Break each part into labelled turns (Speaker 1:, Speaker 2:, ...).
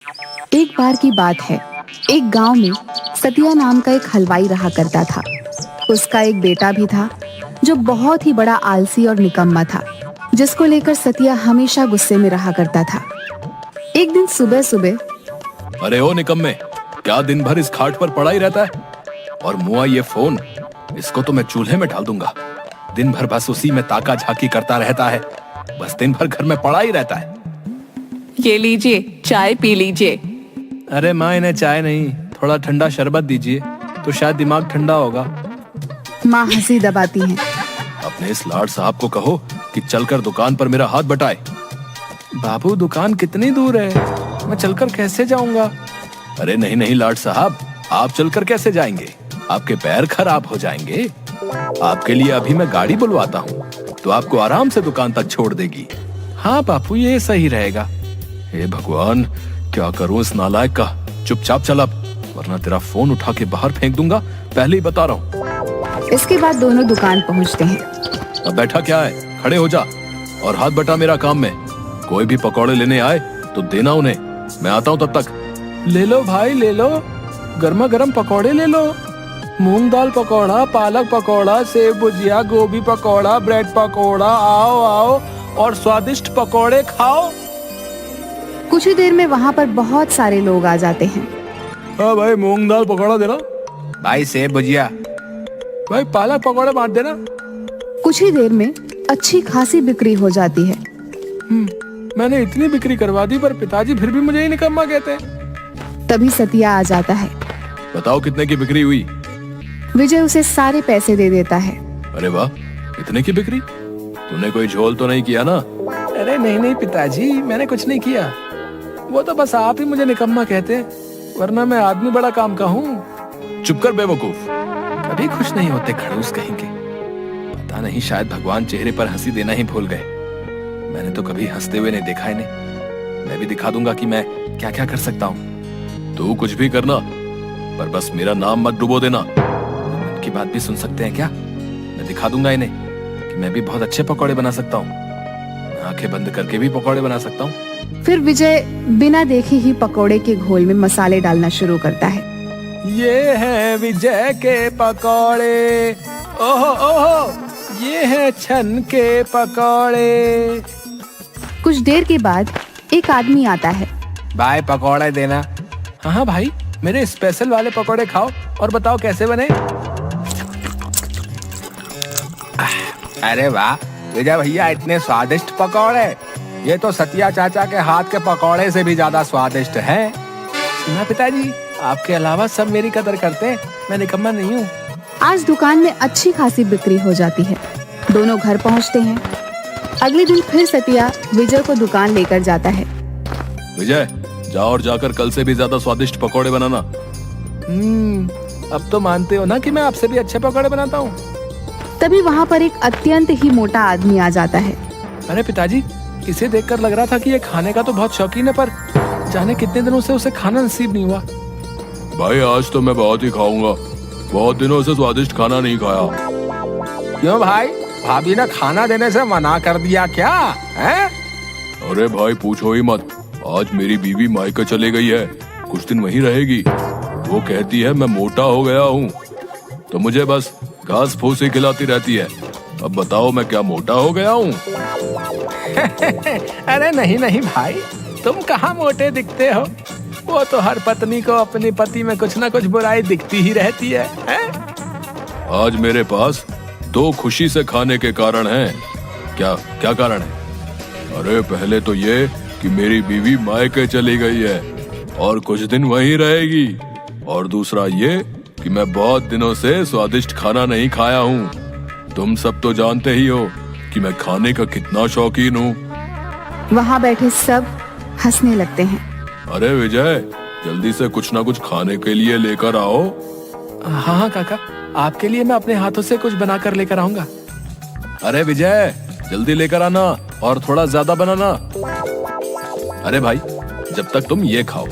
Speaker 1: एक बार की बात है, एक गांव में सतिया नाम का एक हलवाई रहा करता था। उसका एक बेटा भी था जो बहुत ही बड़ा आलसी और निकम्मा था, जिसको लेकर सतिया हमेशा गुस्से में रहा करता था। एक दिन सुबह सुबह,
Speaker 2: अरे ओ निकम्मे, क्या दिन भर इस खाट पर पड़ा ही रहता है? और मुआ ये फोन, इसको तो मैं चूल्हे में डाल दूंगा। दिन भर बस उसी में ताका झाकी करता रहता है, बस दिन भर घर में पड़ा ही रहता है।
Speaker 3: ये लीजिए, चाय पी लीजिए।
Speaker 2: अरे माँ, इन्हें चाय नहीं, थोड़ा ठंडा शरबत दीजिए तो शायद दिमाग ठंडा होगा।
Speaker 1: माँ हंसी दबाती हैं।
Speaker 2: अपने इस लाड साहब को कहो कि चलकर दुकान पर मेरा हाथ बटाए। बाबू, दुकान कितनी दूर है, मैं चलकर कैसे जाऊंगा? अरे नहीं नहीं लाड साहब, आप चलकर कैसे जाएंगे? आपके पैर खराब हो जाएंगे। आपके लिए अभी मैं गाड़ी बुलवाता हूँ, तो आपको आराम से दुकान तक छोड़ देगी। हाँ बापू, ये सही रहेगा। हे भगवान, क्या करूं इस नालायक का। चुपचाप चल अब, वरना तेरा फोन उठा के बाहर फेंक दूंगा, पहले ही बता रहा हूँ।
Speaker 1: इसके बाद दोनों दुकान पहुंचते हैं।
Speaker 2: अब बैठा क्या है, खड़े हो जा और हाथ बटा मेरा काम में। कोई भी पकौड़े लेने आए तो देना उन्हें, मैं आता हूँ तब तक। ले लो भाई, ले लो, गर्मा गर्म पकौड़े ले लो। मूंग दाल पकौड़ा, पालक पकौड़ा, सेब भुजिया, गोभी पकौड़ा, ब्रेड पकौड़ा, आओ आओ और स्वादिष्ट पकौड़े खाओ।
Speaker 1: कुछ ही देर में वहाँ पर बहुत सारे लोग आ जाते हैं।
Speaker 2: हाँ भाई, मूंग दाल पकौड़ा देना।
Speaker 4: भाई सेब भुजिया।
Speaker 2: भाई पालक पकौड़े बांट देना।
Speaker 1: कुछ ही देर में अच्छी खासी बिक्री हो जाती है।
Speaker 2: मैंने इतनी बिक्री करवा दी, पर पिताजी फिर भी मुझे ही निकम्मा कहते हैं।
Speaker 1: तभी सतिया आ जाता है।
Speaker 2: बताओ कितने की बिक्री हुई?
Speaker 1: विजय उसे सारे पैसे दे देता है।
Speaker 2: अरे वाह, इतने की बिक्री? तूने कोई झोल तो नहीं किया ना? अरे नहीं नहीं पिताजी, मैंने कुछ नहीं किया। वो तो बस आप ही मुझे निकम्मा कहते हैं, वरना मैं आदमी बड़ा काम का हूँ। चुप कर बेवकूफ, कभी खुश नहीं होते खड़ूस कहीं के। पता नहीं, शायद भगवान चेहरे पर हंसी देना ही भूल गए। मैंने तो कभी हंसते हुए नहीं देखा इन्हें। मैं भी दिखा दूंगा कि मैं क्या क्या कर सकता हूँ। तू कुछ भी करना, पर बस मेरा नाम मत डुबो देना। की बात भी सुन सकते हैं क्या? मैं दिखा दूंगा इन्हें कि मैं भी बहुत अच्छे पकौड़े बना सकता हूँ। आंखें बंद करके भी पकौड़े बना सकता हूँ।
Speaker 1: फिर विजय बिना देखे ही पकोड़े के घोल में मसाले डालना शुरू करता है।
Speaker 2: ये है विजय के पकौड़े, ओहो ओहो, ये है छन के पकौड़े।
Speaker 1: कुछ देर के बाद एक आदमी आता है।
Speaker 4: भाई पकौड़े देना।
Speaker 2: हाँ हाँ भाई, मेरे स्पेशल वाले पकौड़े खाओ और बताओ कैसे बने।
Speaker 4: अरे वाह विजय भैया, इतने स्वादिष्ट पकौड़े। ये तो सतिया चाचा के हाथ के पकौड़े से भी ज्यादा स्वादिष्ट है।
Speaker 2: सुना पिताजी, आपके अलावा सब मेरी कदर करते हैं, मैं निकम्मा नहीं हूँ।
Speaker 1: आज दुकान में अच्छी खासी बिक्री हो जाती है। दोनों घर पहुंचते हैं। अगले दिन फिर सतिया विजय को दुकान लेकर जाता है।
Speaker 2: विजय, जाओ और जाकर कल से भी ज्यादा स्वादिष्ट पकौड़े बनाना। अब तो मानते हो ना कि मैं आपसे भी अच्छे पकौड़े बनाता हूँ।
Speaker 1: तभी वहाँ पर एक अत्यंत ही मोटा आदमी आ जाता है।
Speaker 2: अरे पिताजी, इसे देखकर लग रहा था कि ये खाने का तो बहुत शौकीन है, पर जाने कितने दिनों से उसे खाना नसीब नहीं हुआ। भाई आज तो मैं बहुत ही खाऊंगा, बहुत दिनों से स्वादिष्ट खाना नहीं खाया।
Speaker 4: क्यों भाई, भाभी ने खाना देने से मना कर दिया क्या है?
Speaker 2: अरे भाई पूछो ही मत, आज मेरी बीवी मायके चले गई है, कुछ दिन वहीं रहेगी। वो कहती है मैं मोटा हो गया हूँ, तो मुझे बस घास फूस ही खिलाती रहती है। अब बताओ मैं क्या मोटा हो गया हूँ?
Speaker 4: अरे नहीं नहीं भाई, तुम कहाँ मोटे दिखते हो।
Speaker 2: वो तो हर पत्नी को अपने पति में कुछ ना कुछ बुराई दिखती ही रहती है? आज मेरे पास 2 खुशी से खाने के कारण हैं। क्या क्या कारण है? अरे पहले तो ये कि मेरी बीवी मायके चली गई है और कुछ दिन वहीं रहेगी, और दूसरा ये कि मैं बहुत दिनों से स्वादिष्ट खाना नहीं खाया हूँ। तुम सब तो जानते ही हो कि मैं खाने का कितना शौकीन हूँ।
Speaker 1: वहाँ बैठे सब हंसने लगते हैं।
Speaker 2: अरे विजय, जल्दी से कुछ ना कुछ खाने के लिए लेकर आओ। हाँ हाँ काका, आपके लिए मैं अपने हाथों से कुछ बना कर लेकर आऊंगा। अरे विजय, जल्दी लेकर आना और थोड़ा ज्यादा बनाना। अरे भाई, जब तक तुम ये खाओ।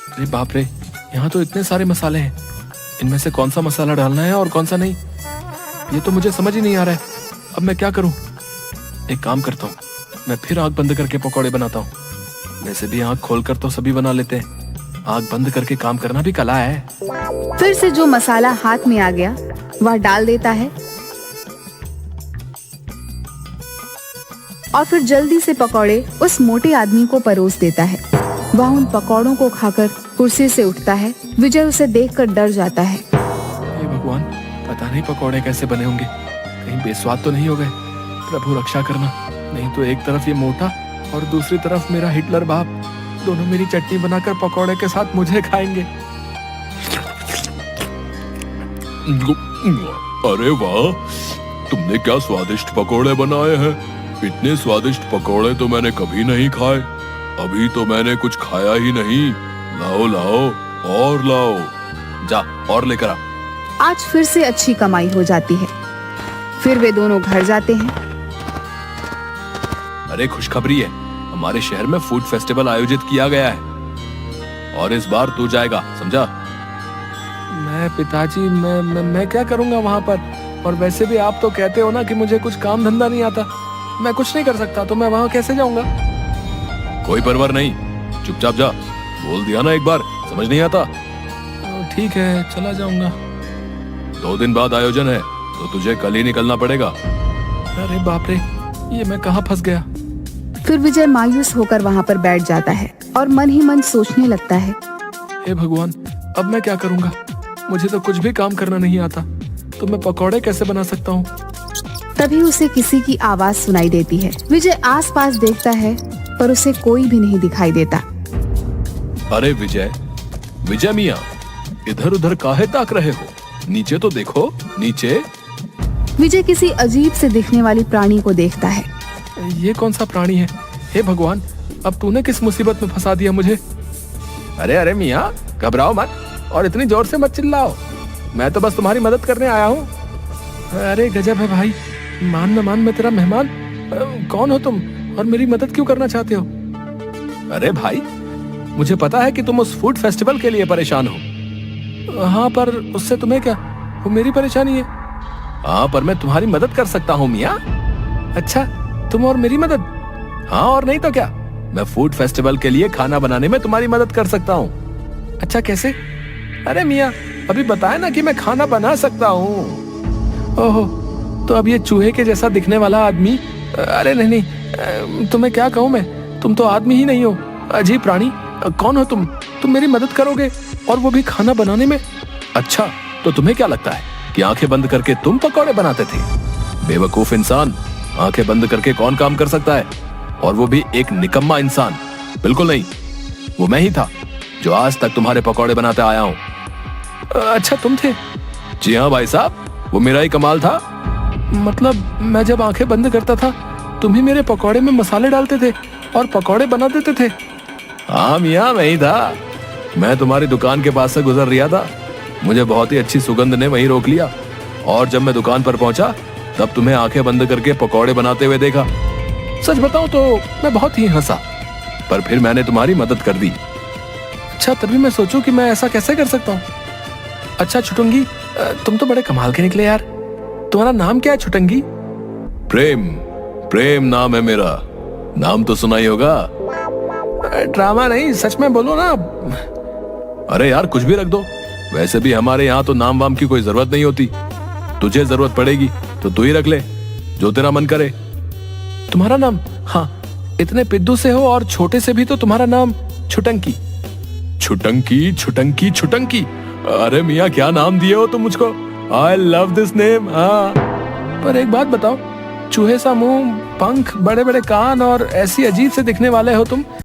Speaker 2: अरे बाप रे, यहाँ तो इतने सारे मसाले हैं, इनमें से कौन सा मसाला डालना है और कौन सा नहीं, ये तो मुझे समझ ही नहीं आ रहा है। अब मैं क्या करूं? एक काम करता हूँ, मैं फिर आंख बंद करके पकौड़े बनाता हूँ। वैसे भी आंख खोलकर तो सभी बना लेते हैं, आंख बंद करके काम करना भी कला है।
Speaker 1: फिर से जो मसाला हाथ में आ गया वह डाल देता है और फिर जल्दी से पकौड़े उस मोटे आदमी को परोस देता है। वह उन पकौड़ों को खाकर कुर्सी से उठता है। विजय उसे देखकर डर जाता है।
Speaker 2: हे भगवान, पता नहीं पकौड़े कैसे बने होंगे, कहीं बेस्वाद तो नहीं हो गए। प्रभु रक्षा करना, नहीं तो एक तरफ ये मोटा और दूसरी तरफ मेरा हिटलर बाप, दोनों मेरी चटनी बनाकर पकौड़े के साथ मुझे खाएंगे।
Speaker 5: अरे वाह, तुमने क्या स्वादिष्ट पकोड़े बनाए हैं। इतने स्वादिष्ट पकोड़े तो मैंने कभी नहीं खाए। अभी तो मैंने कुछ खाया ही नहीं। लाओ लाओ और लाओ।
Speaker 2: जा और लेकर आ।
Speaker 1: आज फिर से अच्छी कमाई हो जाती है। फिर वे दोनों घर जाते हैं।
Speaker 2: अरे खुशखबरी है, हमारे शहर में फूड फेस्टिवल आयोजित किया गया है और इस बार तू जाएगा, समझा? मैं पिताजी, मैं क्या करूंगा वहां पर? और वैसे भी आप तो कहते हो ना कि मुझे कुछ काम धंधा नहीं आता, मैं कुछ नहीं कर सकता, तो मैं वहां कैसे जाऊंगा?
Speaker 5: कोई परवाह नहीं, चुपचाप जा। बोल दिया ना एक बार, समझ नहीं आता?
Speaker 2: ठीक है, चला जाऊंगा।
Speaker 5: 2 दिन बाद आयोजन है, तो तुझे कल ही निकलना पड़ेगा।
Speaker 2: अरे बाप रे, ये मैं कहाँ फंस गया?
Speaker 1: फिर विजय मायूस होकर वहाँ पर बैठ जाता है और मन ही मन सोचने लगता है,
Speaker 2: हे भगवान, अब मैं क्या करूंगा? मुझे तो कुछ भी काम करना नहीं आता, तो मैं पकौड़े कैसे बना सकता हूँ?
Speaker 1: तभी उसे किसी की आवाज सुनाई देती है। विजय आसपास देखता है पर उसे कोई भी नहीं दिखाई देता।
Speaker 5: अरे विजय, विजय मियाँ, इधर उधर काहे ताक रहे हो? नीचे तो देखो, नीचे।
Speaker 1: विजय किसी अजीब से दिखने वाली प्राणी को देखता है।
Speaker 2: ये कौन सा प्राणी है? हे भगवान, अब तूने किस मुसीबत में फंसा दिया मुझे? अरे अरे मियाँ, घबराओ मत और इतनी जोर से मत चिल्लाओ, मैं तो बस तुम्हारी मदद करने आया हूँ। अरे गजब है भाई, मान न मान मैं तेरा मेहमान। कौन हो तुम और मेरी मदद क्यों करना चाहते हो? अरे भाई, मुझे पता है कि तुम उस फूड फेस्टिवल के लिए परेशान हो। हाँ, पर उससे तुम्हें क्या, वो मेरी परेशानी है। हाँ, पर मैं तुम्हारी मदद कर सकता हूँ मियाँ। अच्छा, तुम और मेरी मदद? हाँ, और नहीं तो क्या, मैं फूड फेस्टिवल के लिए खाना बनाने में तुम्हारी मदद कर सकता हूँ। अच्छा, कैसे? अरे मियाँ, अभी बताया ना कि मैं खाना बना सकता हूँ। ओहो, तो अब ये चूहे के जैसा दिखने वाला आदमी, अरे नहीं, तुम्हें क्या कहूँ मैं, तुम तो आदमी ही नहीं हो, अजीब प्राणी। कौन हो तुम मेरी मदद करोगे और वो भी खाना बनाने में? अच्छा, तो तुम्हें क्या लगता है कि आंखें बंद करके तुम पकौड़े बनाते थे? बेवकूफ इंसान, आंखें बंद करके कौन काम कर सकता है, और वो भी एक निकम्मा इंसान? बिल्कुल नहीं, वो मैं ही था जो आज तक तुम्हारे पकौड़े बनाते आया हूँ। अच्छा, तुम थे? जी हाँ भाई साहब, वो मेरा ही कमाल था। मतलब मैं जब आंखें बंद करता था तुम ही मेरे पकौड़े में मसाले डालते थे और पकौड़े बना देते थे? हाँ मियाँ, मैं ही था। मैं तुम्हारी दुकान के पास से गुजर रहा था, मुझे बहुत ही अच्छी सुगंध ने वहीं रोक लिया, और जब मैं दुकान पर पहुंचा तब तुम्हें आंखें बंद करके पकौड़े बनाते हुए देखा। सच बताऊं तो मैं बहुत ही हंसा, पर फिर मैंने तुम्हारी मदद कर दी। अच्छा, तभी मैं सोचूं कि मैं ऐसा कैसे कर सकता हूँ। अच्छा छुटुंगी, तुम तो बड़े कमाल के निकले यार। तुम्हारा नाम क्या है छुटंगी?
Speaker 5: प्रेम, प्रेम नाम है मेरा। नाम तो सुना ही होगा।
Speaker 2: ड्रामा नहीं, सच में बोलो ना।
Speaker 5: अरे यार, कुछ भी रख दो, वैसे भी हमारे यहाँ तो नाम वाम की कोई जरूरत नहीं होती। तुझे जरूरत पड़ेगी तो तू ही रख ले, जो तेरा मन करे।
Speaker 2: तुम्हारा नाम? हाँ, इतने पिद्दू से हो और छोटे से भी तो तुम्हारा नाम छुटंकी।
Speaker 5: छुटंकी, छुटंकी, छुटंकी। अरे मियाँ, क्या नाम दिए हो तुम मुझको। I love this name. हाँ,
Speaker 2: पर एक बात बताओ, चूहे सा मुंह, पंख, बड़े बड़े कान और ऐसी अजीब से दिखने वाले हो तुम,